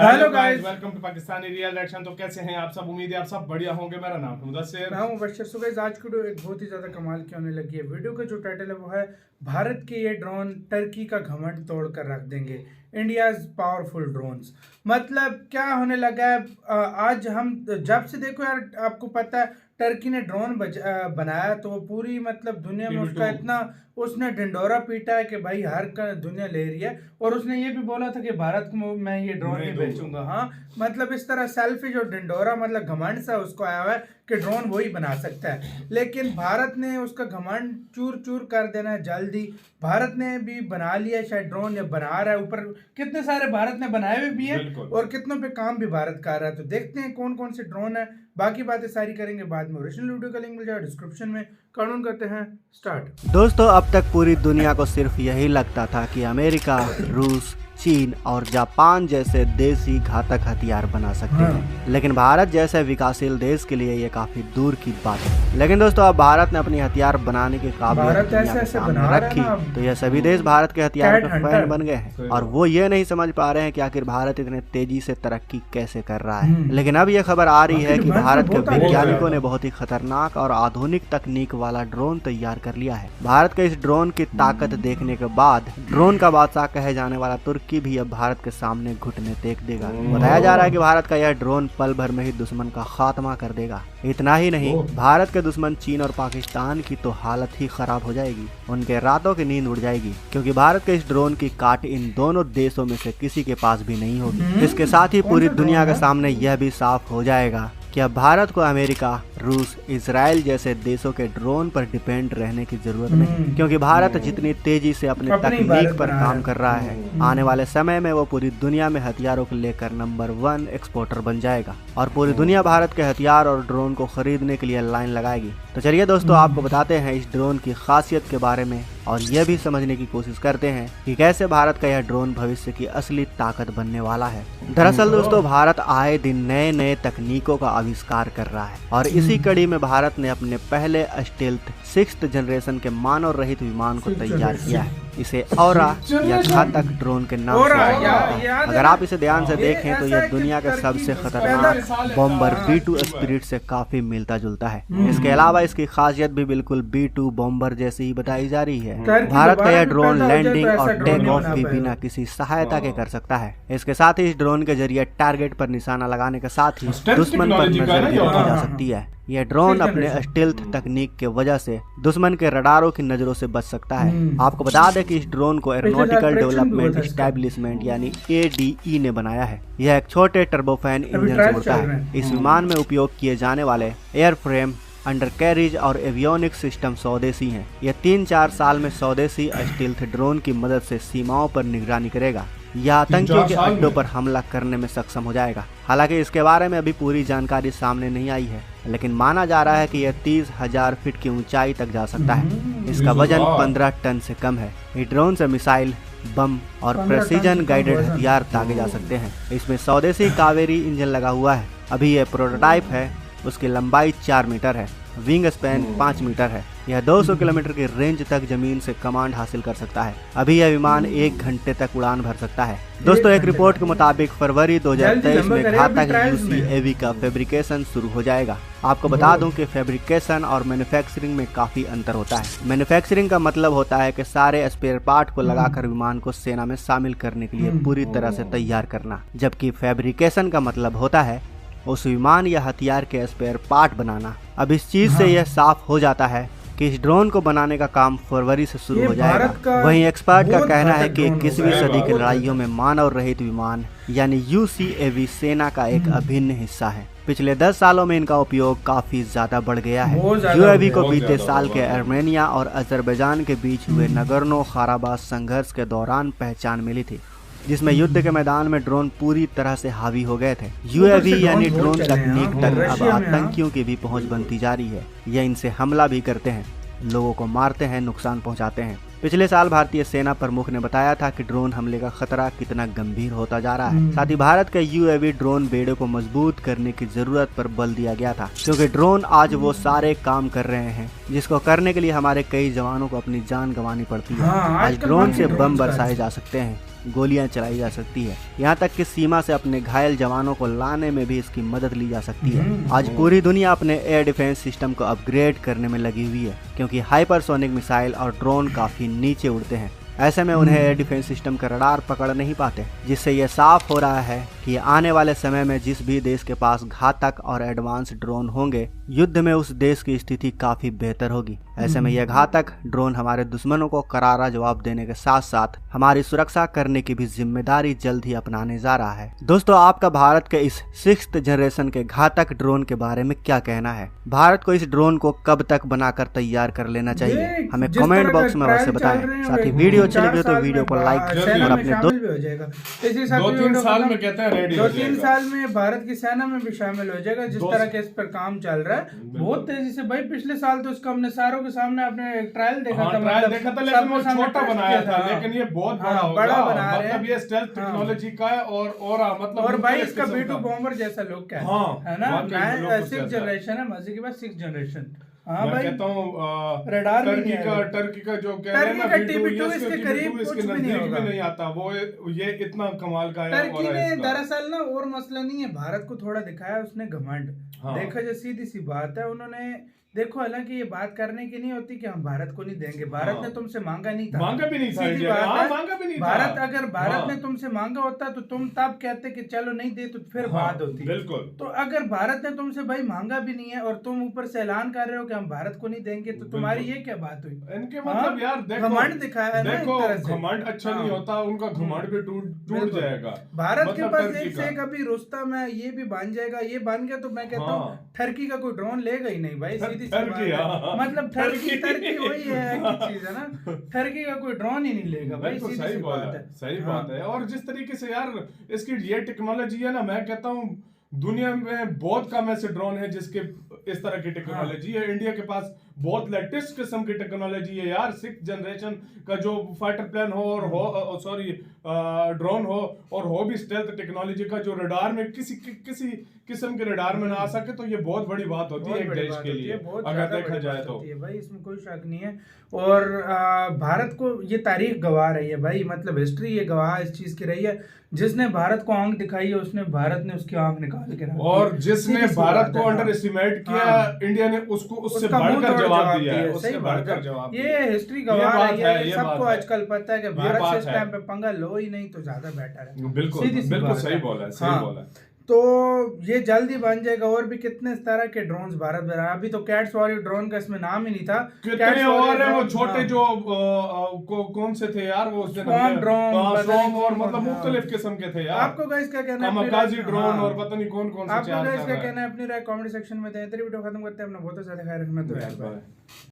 Hello guys, welcome to Pakistani real action. तो कैसे हैं आप सब? उम्मीद है आप सब बढ़िया होंगे। मेरा नाम है मुदस्सिर, मैं हूं मुबशर। सो गाइस, आज की वीडियो एक बहुत ही ज़्यादा कमाल की होने लगी है। वीडियो का जो टाइटल है वो है भारत के ये ड्रोन टर्की का घमंड तोड़ कर रख देंगे, इंडियाज पावरफुल ड्रोन्स। मतलब क्या होने लगा है, आज हम जब से देखो यार, आपको पता है टर्की ने ड्रोन बनाया तो पूरी मतलब दुनिया में उसका इतना उसने ढिंडोरा पीटा है कि भाई हर दुनिया ले रही है। और उसने ये भी बोला था कि भारत को मैं ये ड्रोन नहीं बेचूंगा। हाँ, मतलब इस तरह सेल्फिश और ढिंडोरा मतलब घमंड सा उसको आया हुआ है कि ड्रोन वही बना सकता है। लेकिन भारत ने उसका घमंड चूर चूर कर देना है जल्दी। भारत ने भी बना लिया शायद ड्रोन, या बना रहा है। ऊपर कितने सारे भारत ने बनाए हुए भी है और कितनों पे काम भी भारत कर रहा है। तो देखते हैं कौन कौन से ड्रोन है, बाकी बातें सारी करेंगे बाद में। ओरिजिनल वीडियो का लिंक मिल जाएगा डिस्क्रिप्शन में। कानून करते हैं स्टार्ट। दोस्तों, अब तक पूरी दुनिया को सिर्फ यही लगता था कि अमेरिका, रूस, चीन और जापान जैसे देश ही घातक हथियार बना सकते हैं, लेकिन भारत जैसे विकासशील देश के लिए ये काफी दूर की बात है। लेकिन दोस्तों, अब भारत ने अपनी हथियार बनाने की काबिलियत दुनिया के सामने रखी, तो यह सभी देश भारत के हथियार के फैन बन गए हैं और वो ये नहीं समझ पा रहे हैं कि आखिर भारत इतने तेजी से तरक्की कैसे कर रहा है। लेकिन अब यह खबर आ रही है कि भारत के वैज्ञानिकों ने बहुत ही खतरनाक और आधुनिक तकनीक वाला ड्रोन तैयार कर लिया है। भारत के इस ड्रोन की ताकत देखने के बाद ड्रोन का बादशाह कहे जाने वाला तुर्की भी अब भारत के सामने घुटने टेक देगा। बताया जा रहा है कि भारत का यह ड्रोन पल भर में ही दुश्मन का खात्मा कर देगा। इतना ही नहीं, भारत के दुश्मन चीन और पाकिस्तान की तो हालत ही खराब हो जाएगी। उनके रातों की नींद उड़ जाएगी, क्योंकि भारत के इस ड्रोन की काट इन दोनों देशों में से किसी के पास भी नहीं होगी। इसके साथ ही पूरी दुनिया के सामने यह भी साफ हो जाएगा कि अब भारत को अमेरिका, रूस, इजराइल जैसे देशों के ड्रोन पर डिपेंड रहने की जरूरत नहीं, क्योंकि भारत जितनी तेजी से अपनी तकनीक पर काम कर रहा है, आने वाले समय में वो पूरी दुनिया में हथियारों को लेकर नंबर 1 एक्सपोर्टर बन जाएगा और पूरी दुनिया भारत के हथियार और ड्रोन को खरीदने के लिए लाइन लगाएगी। तो चलिए दोस्तों, आपको बताते हैं इस ड्रोन की खासियत के बारे में और यह भी समझने की कोशिश करते हैं कि कैसे भारत का यह ड्रोन भविष्य की असली ताकत बनने वाला है। दरअसल दोस्तों, भारत आए दिन नए नए तकनीकों का आविष्कार कर रहा है और इसी कड़ी में भारत ने अपने पहले स्टेल्थ 6th जनरेशन के मानव रहित विमान को तैयार किया है। इसे औरा या घातक ड्रोन के नाम से जाना जाता है। अगर आप इसे ध्यान से देखें तो यह दुनिया के सबसे खतरनाक बॉम्बर B-2 स्पिरिट से काफी मिलता जुलता है। इसके अलावा इसकी खासियत भी बिल्कुल B-2 बॉम्बर जैसी ही बताई जा रही है। भारत का यह ड्रोन लैंडिंग और टेक ऑफ भी बिना किसी सहायता के कर सकता है। इसके साथ ही इस ड्रोन के जरिए टारगेट पर निशाना लगाने के साथ ही दुश्मन पर नजर भी रखी जा सकती है। यह ड्रोन अपने स्टेल्थ तकनीक के वजह से दुश्मन के रडारों की नजरों से बच सकता है। आपको बता दें कि इस ड्रोन को एरोनॉटिकल डेवलपमेंट एस्टैब्लिशमेंट यानी ADE ने बनाया है। यह एक छोटे टर्बोफैन इंजन से उड़ता है। इस विमान में उपयोग किए जाने वाले एयरफ्रेम, अंडरकैरिज और एवियोनिक सिस्टम स्वदेशी हैं। यह 3-4 साल में स्वदेशी स्टेल्थ ड्रोन की मदद से सीमाओं पर निगरानी करेगा या आतंकियों के अड्डों पर हमला करने में सक्षम हो जाएगा। हालांकि इसके बारे में अभी पूरी जानकारी सामने नहीं आई है, लेकिन माना जा रहा है कि यह 30,000 फीट की ऊंचाई तक जा सकता है। इसका वजन 15 टन से कम है। इस ड्रोन से मिसाइल, बम और प्रेसिजन गाइडेड हथियार दागे जा सकते हैं। इसमें स्वदेशी कावेरी इंजन लगा हुआ है। अभी यह प्रोटोटाइप है। उसकी लंबाई 4 मीटर है, विंग स्पैन 5 मीटर है। यह 200 किलोमीटर की रेंज तक जमीन से कमांड हासिल कर सकता है। अभी यह विमान 1 घंटे तक उड़ान भर सकता है। दोस्तों, एक रिपोर्ट के मुताबिक फरवरी 2023 में घातक UCAV का फैब्रिकेशन शुरू हो जाएगा। आपको बता दूं कि फैब्रिकेशन और मैन्युफैक्चरिंग में काफी अंतर होता है। मैन्युफैक्चरिंग का मतलब होता है कि सारे स्पेयर पार्ट को लगाकर विमान को सेना में शामिल करने के लिए पूरी तरह से तैयार करना, जबकि फैब्रिकेशन का मतलब होता है उस विमान या हथियार के स्पेयर पार्ट बनाना। अब इस चीज से यह साफ हो जाता है कि इस ड्रोन को बनाने का काम फरवरी से शुरू हो जाएगा। वहीं एक्सपर्ट का कहना है कि 21वीं सदी की लड़ाइयों में मानव रहित विमान यानी UCAV सेना का एक अभिन्न हिस्सा है। पिछले 10 सालों में इनका उपयोग काफी ज्यादा बढ़ गया है। UAV को बीते साल के आर्मेनिया और अजरबैजान के बीच हुए नगोर्नो काराबाख संघर्ष के दौरान पहचान मिली थी, जिसमें युद्ध के मैदान में ड्रोन पूरी तरह से हावी हो गए थे। UAV यानी ड्रोन तकनीक तक अब आतंकियों की भी पहुंच बनती जा रही है। यह इनसे हमला भी करते हैं, लोगों को मारते हैं, नुकसान पहुंचाते हैं। पिछले साल भारतीय सेना प्रमुख ने बताया था कि ड्रोन हमले का खतरा कितना गंभीर होता जा रहा है। साथ ही भारत के UAV ड्रोन बेड़े को मजबूत करने की जरूरत पर बल दिया गया था, क्योंकि ड्रोन आज वो सारे काम कर रहे हैं जिसको करने के लिए हमारे कई जवानों को अपनी जान गंवानी पड़ती है। आज ड्रोन से बम बरसाए जा सकते हैं, गोलियां चलाई जा सकती है। यहाँ तक कि सीमा से अपने घायल जवानों को लाने में भी इसकी मदद ली जा सकती है। आज पूरी दुनिया अपने एयर डिफेंस सिस्टम को अपग्रेड करने में लगी हुई है, क्योंकि हाइपरसोनिक मिसाइल और ड्रोन काफी नीचे उड़ते हैं। ऐसे में उन्हें एयर डिफेंस सिस्टम का रडार पकड़ नहीं पाते, जिससे यह साफ हो रहा है कि आने वाले समय में जिस भी देश के पास घातक और एडवांस ड्रोन होंगे, युद्ध में उस देश की स्थिति काफी बेहतर होगी। ऐसे में यह घातक ड्रोन हमारे दुश्मनों को करारा जवाब देने के साथ साथ हमारी सुरक्षा करने की भी जिम्मेदारी जल्द ही अपनाने जा रहा है। दोस्तों, आपका भारत के इस 6th जनरेशन के घातक ड्रोन के बारे में क्या कहना है? भारत को इस ड्रोन को कब तक बनाकर तैयार कर लेना चाहिए? हमें कमेंट बॉक्स में अवश्य बताएं। साथ ही वीडियो अच्छी लगी तो वीडियो को लाइक और अपने दोस्त हो जाएगा। 2-3 साल में कहते हैं रेडी हो 2-3 साल में भारत की सेना में भी शामिल हो जाएगा। जिस तरह के इस पर काम चल रहा है बहुत तेजी से भाई। पिछले साल तो इसका हमने सारों के सामने अपने ट्रायल देखा था, लेकिन वो छोटा बनाया था, लेकिन ये बहुत बड़ा बना रहे हैं। मतलब ये स्टेल्थ टेक्नोलॉजी का है और भाई इसका B2 बॉम्बर जैसा लुक है ना। 6th जनरेशन है, मजे की बात 6th जनरेशन। हाँ मैं भाई, कहता हूँ रडार टर्की का जो कह रहे हैं ना TB2 इसके करीब कुछ भी नहीं आता। वो ये इतना कमाल का है। टर्की ने दरअसल ना और मसला नहीं है, भारत को थोड़ा दिखाया उसने घमंड। देखा जो सीधी सी बात है, उन्होंने देखो हालांकि ये बात करने की नहीं होती कि हम भारत को नहीं देंगे। भारत ने तुमसे मांगा नहीं था, मांगा भी नहीं था। सीधी बात है, मांगा भी नहीं भारत अगर भारत ने तुमसे मांगा होता तो तुम तब कहते कि चलो नहीं दे, तो फिर बात होती। बिल्कुल। तो अगर भारत ने तुमसे भाई मांगा भी नहीं है और तुम ऊपर से ऐलान कर रहे हो कि हम भारत को नहीं देंगे, तो तुम्हारी ये क्या बात हुई? इनके मतलब यार देखो घमंड दिखाया है ना एक तरह से। घमंड अच्छा नहीं होता, उनका घमंड भी टूट जाएगा। भारत के पास एक से एक अभी रुस्तम है, ये भी बन जाएगा। ये बन गया तो मैं कहता हूँ टर्की का कोई ड्रोन लेगा ही नहीं भाई। सीधी सी बात है, मतलब टर्की वही है कि चीज है ना, टर्की का कोई ड्रोन ही नहीं लेगा भाई। सही बात है, सही बात है। और जिस तरीके से यार इसकी ये टेक्नोलॉजी है ना, मैं कहता हूँ दुनिया में बहुत कम ऐसे ड्रोन है जिसके इस तरह की टेक्नोलॉजी है। इंडिया के पास बहुत लेटेस्ट किस्म की टेक्नोलॉजी है यार। 6th जनरेशन का जो फाइटर प्लेन हो और ड्रोन हो और हो भी स्टेल्थ टेक्नोलॉजी का, जो रडार में किसी किस्म के रडार में ना आ सके, तो ये बहुत बड़ी बात होती है एक देश के लिए अगर देखा जाए तो भाई। इसमें कोई शक नहीं है। और भारत को ये तारीख गवाह रही है भाई, मतलब हिस्ट्री ये गवाह इस चीज की रही है। जिसने भारत को आंख दिखाई है उसने भारत ने उसकी आंख निकाल के रखी, और जिसने भारत को अंडर एस्टिमेट किया इंडिया ने उसको उससे बढ़कर जवाब दिया है। उससे बढ़कर जवाब, ये हिस्ट्री गवाह रही है। सबको आजकल पता है कि भारत से इस टाइम पे पंगा लो ही नहीं तो ज्यादा बेटर है। बिल्कुल सही बोला है, सही बोला है। तो ये जल्दी बन जाएगा। और भी कितने तरह के ड्रोन्स भारत में अभी तो कैट्स वाली ड्रोन का इसमें नाम ही नहीं था। कितने और है वो छोटे जो कौन से थे यार, वो ड्रोन और मतलब मुख्तलिफ किस्म के थे यार। आपको गाइस क्या कहना है? कामकाजी ड्रोन और पता नहीं कौन कौन से। आपको गाइस क्या कहना है? अपनी राय कमेंट सेक्शन में दें। वीडियो खत्म करते हैं। अपना बहुत ज्यादा ख्याल रखना। तो यार